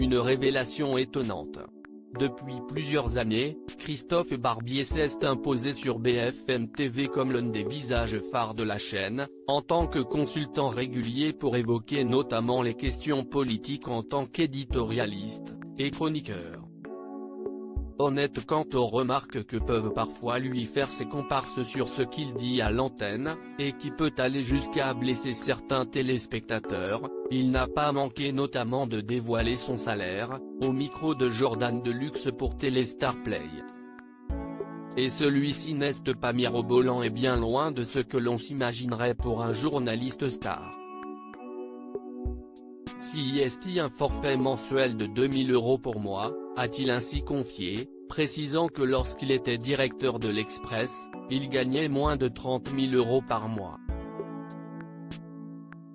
une révélation étonnante. Depuis plusieurs années, Christophe Barbier s'est imposé sur BFM TV comme l'un des visages phares de la chaîne, en tant que consultant régulier pour évoquer notamment les questions politiques en tant qu'éditorialiste et chroniqueur. Honnête quant aux remarques que peuvent parfois lui faire ses comparses sur ce qu'il dit à l'antenne, et qui peut aller jusqu'à blesser certains téléspectateurs, il n'a pas manqué notamment de dévoiler son salaire, au micro de Jordan Deluxe pour Téléstar Play. Et celui-ci n'est pas mirobolant et bien loin de ce que l'on s'imaginerait pour un journaliste star. Si est un forfait mensuel de 2000 € pour moi, a-t-il ainsi confié, précisant que lorsqu'il était directeur de l'Express, il gagnait moins de 30 000 € par mois.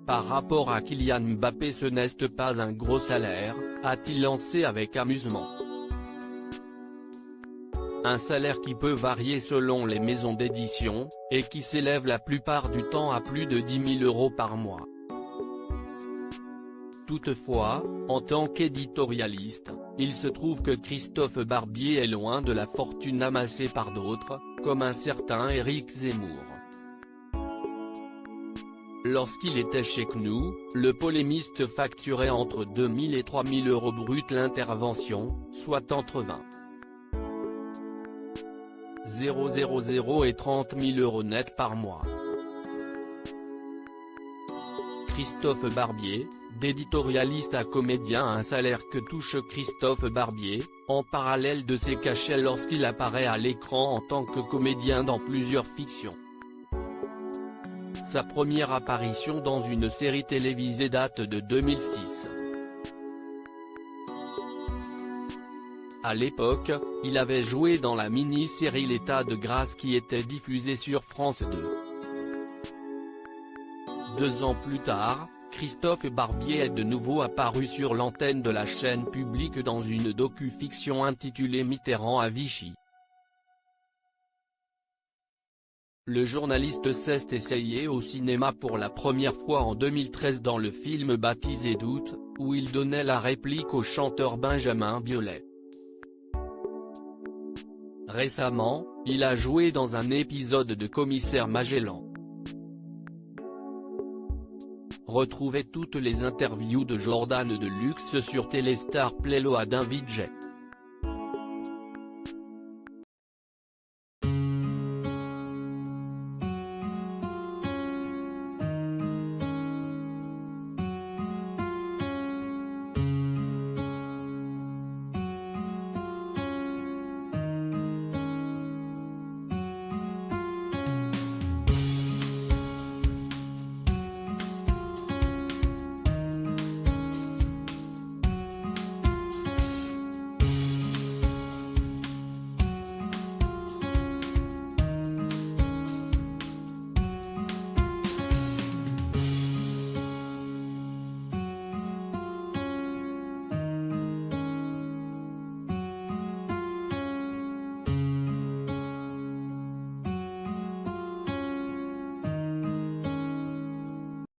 Par rapport à Kylian Mbappé, ce n'est pas un gros salaire, a-t-il lancé avec amusement. Un salaire qui peut varier selon les maisons d'édition, et qui s'élève la plupart du temps à plus de 10 000 € par mois. Toutefois, en tant qu'éditorialiste, il se trouve que Christophe Barbier est loin de la fortune amassée par d'autres, comme un certain Éric Zemmour. Lorsqu'il était chez CNOO, le polémiste facturait entre 2 000 et 3 000 € bruts l'intervention, soit entre 20 000 et 30 000 € net par mois. Christophe Barbier, d'éditorialiste à comédien, un salaire que touche Christophe Barbier, en parallèle de ses cachets lorsqu'il apparaît à l'écran en tant que comédien dans plusieurs fictions. Sa première apparition dans une série télévisée date de 2006. À l'époque, il avait joué dans la mini-série L'état de grâce qui était diffusée sur France 2. 2 ans plus tard, Christophe Barbier est de nouveau apparu sur l'antenne de la chaîne publique dans une docu-fiction intitulée Mitterrand à Vichy. Le journaliste s'est essayé au cinéma pour la première fois en 2013 dans le film baptisé Doute, où il donnait la réplique au chanteur Benjamin Biolay. Récemment, il a joué dans un épisode de Commissaire Magellan. Retrouvez toutes les interviews de Jordan Deluxe sur Téléstar Play. Loadin Vidjet.